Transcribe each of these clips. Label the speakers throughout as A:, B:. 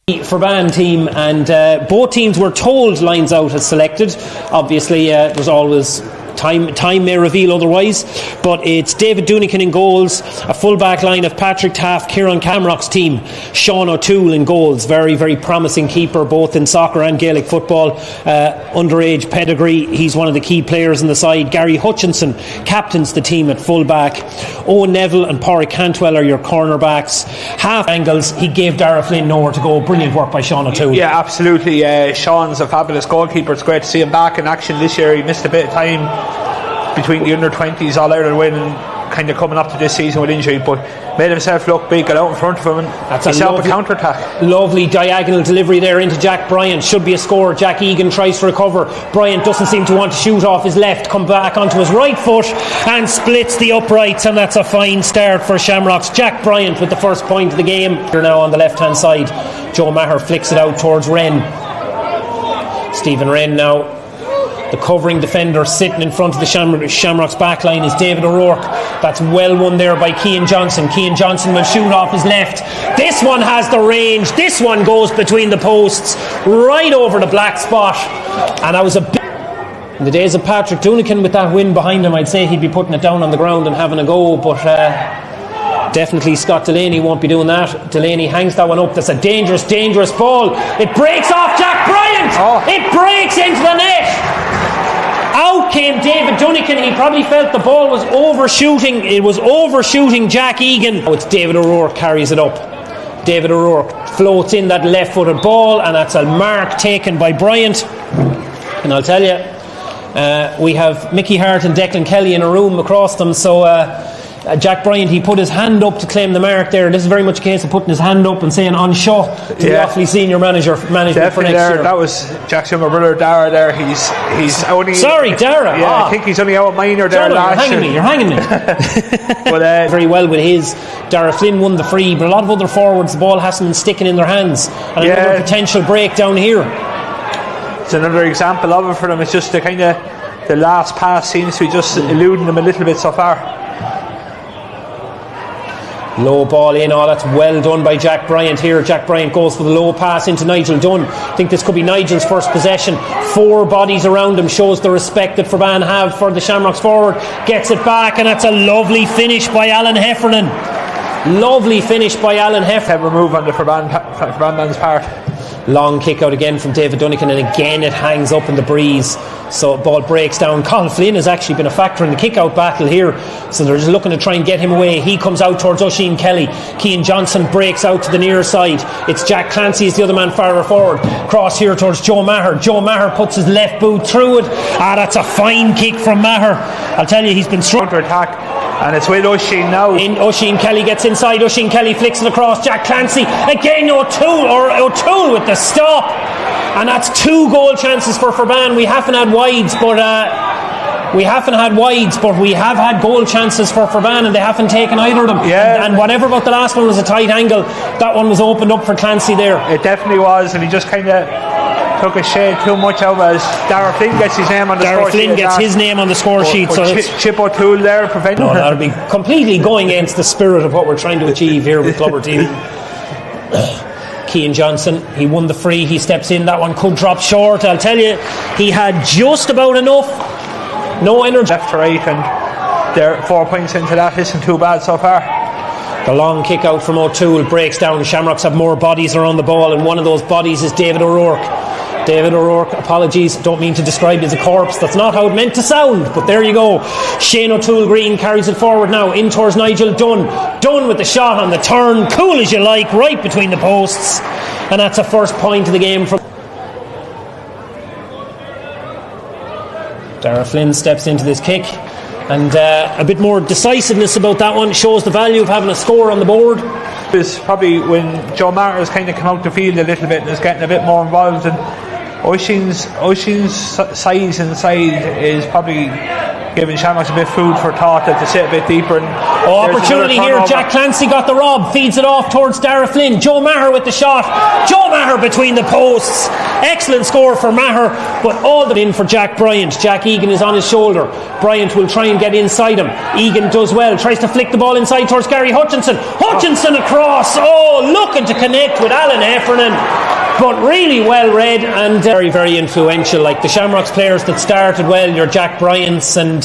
A: Ferbane team, and both teams were told lines out as selected. Obviously there's always time may reveal otherwise, but it's David Dunican in goals, a full back line of Patrick Taft, Kieran Shamrocks team, Sean O'Toole in goals, very very promising keeper both in soccer and Gaelic football, underage pedigree, he's one of the key players in the side. Gary Hutchinson captains the team at full back. Owen Neville and Pádraig Cantwell are your cornerbacks. Half angles, he gave Dara Flynn nowhere to go. Brilliant work by Sean O'Toole.
B: Yeah, absolutely. Sean's a fabulous goalkeeper. It's great to see him back in action this year. He missed a bit of time between the under-20s All-Ireland win and kind of coming up to this season with injury, but made himself look big, got out in front of him, and
A: that's
B: he set up a counter-attack.
A: Lovely diagonal delivery there into Jack Bryant. Should be a score. Jack Egan tries to recover. Bryant doesn't seem to want to shoot off his left, come back onto his right foot and splits the uprights, and that's a fine start for Shamrocks. Jack Bryant with the first point of the game. They're now on the left hand side. Joe Maher flicks it out towards Wren. Stephen Wren now. The covering defender sitting in front of the Shamrocks backline is David O'Rourke. That's well won there by Cian Johnson. Cian Johnson will shoot off his left. This one has the range. This one goes between the posts, right over the black spot. And I was a bit... In the days of Patrick Dunican with that win behind him, I'd say he'd be putting it down on the ground and having a go, but definitely Scott Delaney won't be doing that. Delaney hangs that one up. That's a dangerous ball. It breaks off Jack Bryant. It breaks into the net. Out came David Dunican. He probably felt the ball was overshooting. It was overshooting Jack Egan. Now it's David O'Rourke carries it up. David O'Rourke floats in that left-footed ball, and that's a mark taken by Bryant. And I'll tell you, we have Mickey Hart and Declan Kelly in a room across them, so Jack Bryant, he put his hand up to claim the mark there. This is very much a case of putting his hand up and saying on show to the Offaly senior management for next year.
B: That was Jack's younger brother Dara there. He's only...
A: Sorry, Dara.
B: Yeah, I think he's only out minor there last year.
A: You're hanging me. But very well with his. Dara Flynn won the free, but a lot of other forwards, the ball hasn't been sticking in their hands. And another potential break down here.
B: It's another example of it for them. It's just the kind of the last pass seems to be just eluding them a little bit so far.
A: Low ball in, that's well done by Jack Bryant here. Jack Bryant goes for the low pass into Nigel Dunn. I think this could be Nigel's first possession. 4 bodies around him, shows the respect that Ferbane have for the Shamrocks forward. Gets it back, and that's a lovely finish by Alan Heffernan. Lovely finish by Alan Heffernan.
B: Clever move on the Ferbane man's part.
A: Long kick out again from David Dunican, and again it hangs up in the breeze, so ball breaks down. Colin Flynn has actually been a factor in the kick out battle here, so they're just looking to try and get him away. He comes out towards Oisin Kelly. Cian Johnson breaks out to the near side. It's Jack Clancy is the other man farther forward. Cross here towards Joe Maher. Joe Maher puts his left boot through it. That's a fine kick from Maher. I'll tell you, he's been strong
B: to attack. And it's with Oisin now.
A: Oisin Kelly gets inside. Oisin Kelly flicks it across. Jack Clancy again. O'Toole with the stop, and that's 2 goal chances for Ferbane. We haven't had wides, but we have had goal chances for Ferbane, and they haven't taken either of them.
B: Yeah.
A: And whatever about the last one was a tight angle, that one was opened up for Clancy there.
B: It definitely was, and he just kind of took a shade too much out as Dara Flynn gets his name on the score sheet.
A: Dara Flynn gets his name on the score sheet. So
B: Chip O'Toole there preventing her.
A: That would be completely going against the spirit of what we're trying to achieve here with Clubber TV. Cian Johnson, he won the free, he steps in. That one could drop short. I'll tell you, he had just about enough. No energy.
B: Left to right, and they're 4 points into that. Isn't too bad so far.
A: The long kick out from O'Toole breaks down. Shamrocks have more bodies around the ball, and one of those bodies is David O'Rourke. David O'Rourke, apologies, don't mean to describe as a corpse. That's not how it meant to sound, but there you go. Shane O'Toole Green carries it forward now, in towards Nigel Dunn. Dunn with the shot on the turn, cool as you like, right between the posts. And that's a first point of the game from... Dara Flynn steps into this kick, and a bit more decisiveness about that one. Shows the value of having a score on the board.
B: It's probably when Joe Maher has kind of come out the field a little bit and is getting a bit more involved, and Oisin's size inside is probably giving Shamrocks a bit food for thought that to sit a bit deeper. And
A: opportunity here. Jack Clancy got the rob, feeds it off towards Dara Flynn. Joe Maher with the shot. Joe Maher between the posts. Excellent score for Maher, but all that in for Jack Bryant. Jack Egan is on his shoulder. Bryant will try and get inside him. Egan does well, tries to flick the ball inside towards Gary Hutchinson. Hutchinson across, looking to connect with Alan Heffernan, but really well read and very, very influential. Like the Shamrocks players that started well, your Jack Bryants, and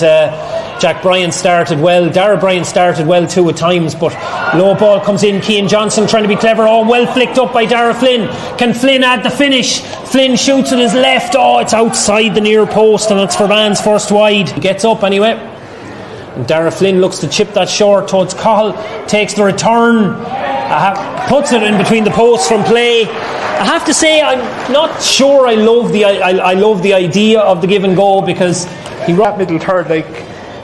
A: Jack Bryant started well, Dara Bryant started well too at times, but low ball comes in. Cian Johnson trying to be clever, well flicked up by Dara Flynn. Can Flynn add the finish? Flynn shoots with his left, it's outside the near post, and it's Ferbane's first wide. He gets up anyway, and Dara Flynn looks to chip that short towards Cahill, takes the return, puts it in between the posts from play. I have to say, I'm not sure I love the idea of the give and go, because
B: he ran middle third. Like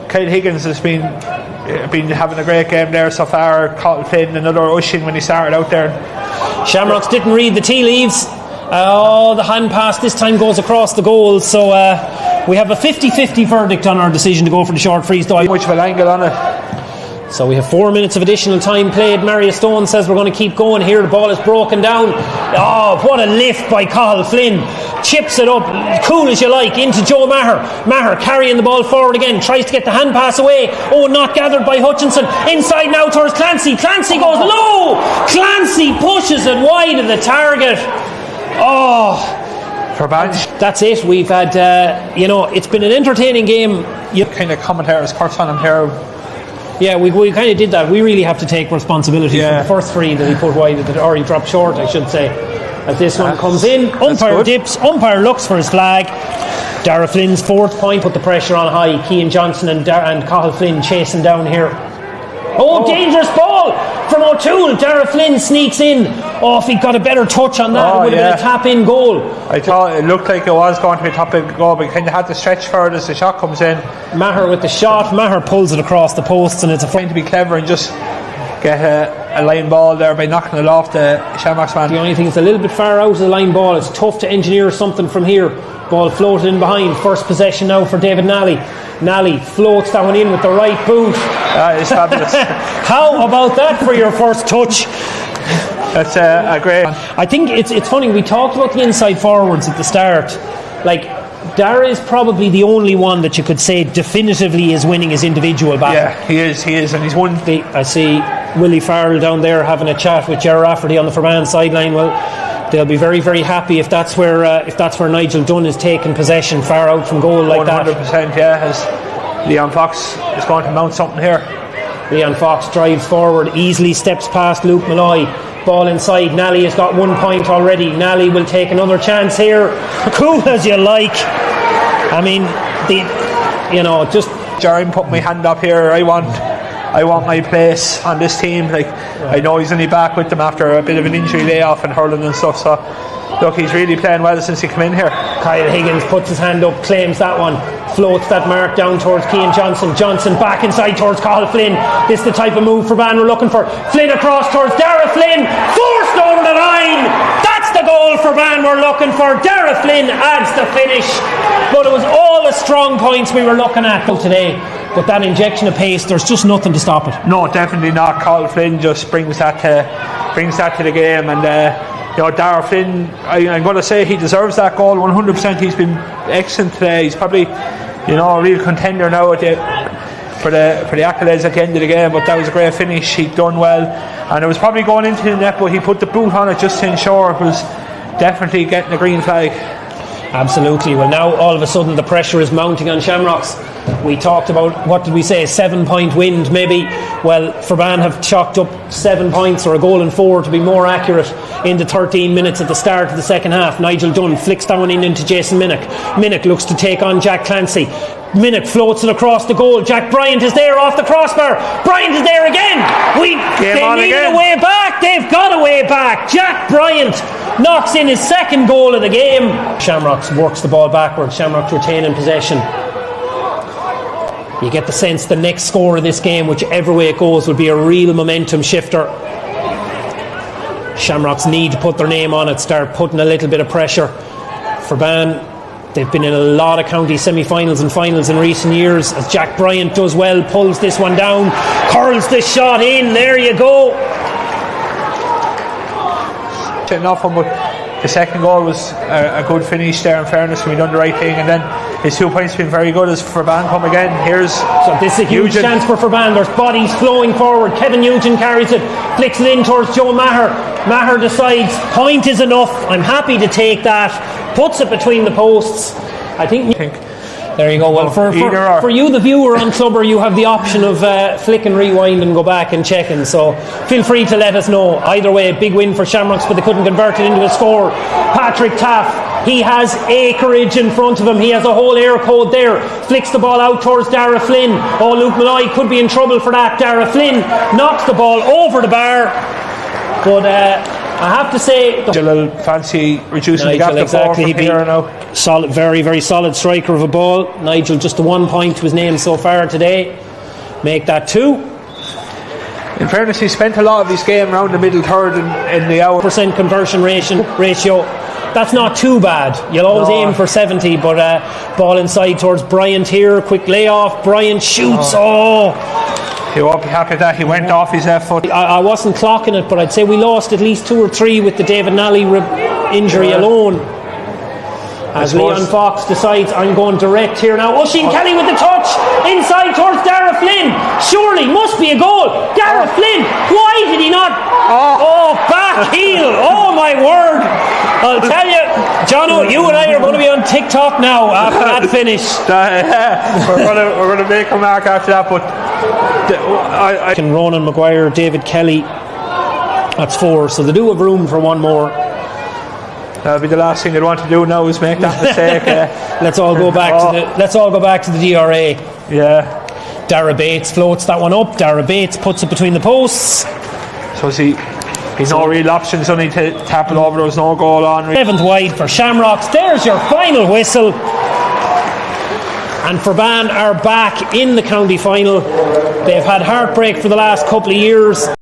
B: Kyle Higgins has been having a great game there so far. Cahill Flynn, another rushing when he started out there.
A: Shamrocks didn't read the tea leaves. The hand pass this time goes across the goal, so we have a 50-50 verdict on our decision to go for the short freeze. Though
B: much of an angle on it.
A: So we have 4 minutes of additional time played. Marius Stone says we're going to keep going here. The ball is broken down. What a lift by Cahill Flynn. Chips it up, cool as you like, into Joe Maher. Maher carrying the ball forward again, tries to get the hand pass away. Not gathered by Hutchinson. Inside now towards Clancy. Clancy goes low. Clancy pushes it wide of the target. That's it. We've had, it's been an entertaining game.
B: Kind of commentators curse on him here.
A: Yeah, we kind of did that. We really have to take responsibility for the first three that he put wide, or he dropped short, I should say. As this one comes in, umpire dips, umpire looks for his flag. Dara Flynn's fourth point, put the pressure on high. Cian Johnson and Cahill Flynn chasing down here. Dangerous ball from O'Toole. Dara Flynn sneaks in. If he got a better touch on that, it would have been a tap-in goal.
B: I thought it looked like it was going to be a tap-in goal, but he kind of had to stretch forward as the shot comes in.
A: Maher with the shot. Maher pulls it across the posts, and it's
B: trying to be clever and just get a line ball there by knocking it off the Shamrocks man.
A: The only thing is a little bit far out of the line ball. It's tough to engineer something from here. Ball floated in behind. First possession now for David Nally. Nally floats that one in with the right boot.
B: That is fabulous.
A: How about that for your first touch?
B: That's a great one.
A: I think it's funny, we talked about the inside forwards at the start. Like, Dara is probably the only one that you could say definitively is winning his individual battle.
B: Yeah, he is, and he's won.
A: I see Willie Farrell down there having a chat with Ger Rafferty on the Ferbane sideline. Well, they'll be very, very happy if that's where Nigel Dunn is taking possession far out from goal like
B: 100%,
A: that.
B: 100%, yeah. As Leon Fox is going to mount something here.
A: Leon Fox drives forward, easily steps past Luke Malloy. Ball inside. Nally has got 1 point already. Nally will take another chance here. Cool as you like. I mean, just.
B: Jerry put my hand up here. I want my place on this team. Like, I know he's only back with them after a bit of an injury layoff and hurling and stuff. So, look, he's really playing well since he came in here.
A: Kyle Higgins puts his hand up, claims that one, floats that mark down towards Cian Johnson. Johnson back inside towards Cahill Flynn. This is the type of move Ferbane we're looking for. Flynn across towards Dara Flynn, forced over the line. That's the goal Ferbane we're looking for. Dara Flynn adds the finish, but it was all the strong points we were looking at today. But that injection of pace, there's just nothing to stop it.
B: No, definitely not. Cahill Flynn just brings that to the game, and Dara Flynn, I'm going to say he deserves that goal 100%. He's been excellent today. He's probably a real contender now for the accolades at the end of the game. But that was a great finish. He'd done well, and it was probably going into the net, but he put the boot on it just to ensure it was definitely getting a green flag.
A: Absolutely. Well, now all of a sudden the pressure is mounting on Shamrocks. We talked about, what did we say, 7 point wind maybe. Well, Ferbane have chalked up 7 points, or a goal and 4 to be more accurate, in the 13 minutes at the start of the second half. Nigel Dunn flicks that one into Jason Minnick. Minnick looks to take on Jack Clancy. Minnick floats it across the goal. Jack Bryant is there off the crossbar. Bryant is there again. They needed a way back. They've got a way back. Jack Bryant knocks in his second goal of the game. Shamrocks works the ball backwards. Shamrocks retaining possession. You get the sense the next score of this game, whichever way it goes, will be a real momentum shifter. Shamrocks need to put their name on it, start putting a little bit of pressure. Ferbane They've been in a lot of county semi-finals and finals in recent years, as Jack Bryant does well, pulls this one down, curls the shot in. There you go.
B: Enough, but the second goal was a good finish there, in fairness. We done the right thing, and then his 2 points have been very good as Ferbane come again.
A: So this is a huge chance for Ferbane. There's bodies flowing forward. Kevin Nugent carries it, flicks it in towards Joe Maher. Maher decides point is enough, I'm happy to take that, puts it between the posts. I think there you go. Well, for you, the viewer on Clubber, you have the option of flick and rewind and go back and check in. So feel free to let us know. Either way, big win for Shamrocks, but they couldn't convert it into a score. Patrick Taff, he has acreage in front of him. He has a whole air code there. Flicks the ball out towards Dara Flynn. Oh, Luke Malloy could be in trouble for that. Dara Flynn knocks the ball over the bar. But I have to say,
B: a little fancy reducing
A: Nigel,
B: the gap to 4 from here now.
A: Solid, very, very solid striker of a ball. Nigel, just the 1 point to his name so far today. Make that 2.
B: In fairness, he spent a lot of his game around the middle third in the hour.
A: % conversion ratio. That's not too bad. You'll always aim for 70, but ball inside towards Bryant here. Quick layoff. Bryant shoots.
B: He won't be happy with that. He went off his left foot.
A: I wasn't clocking it, but I'd say we lost at least 2 or 3 with the David Nally injury alone. As Leon Fox decides, I'm going direct here now. Oisin Kelly with the touch inside towards Dara Flynn. Surely must be a goal. Dara Flynn, why did he not? Back heel. Oh my word. I'll tell you, Jono, you and I are going to be on TikTok now after that finish.
B: We're going to make a mark after that, but
A: can Ronan Maguire, David Kelly. That's 4, so they do have room for 1 more.
B: That'll be the last thing they want to do now, is make that mistake.
A: Let's all go back to the DRA.
B: Yeah.
A: Dara Bates floats that one up. Dara Bates puts it between the posts.
B: So he's no real options, only to tap it over. There was no goal on.
A: 7th wide for Shamrocks. There's your final whistle. And Ferbane are back in the county final. They've had heartbreak for the last couple of years.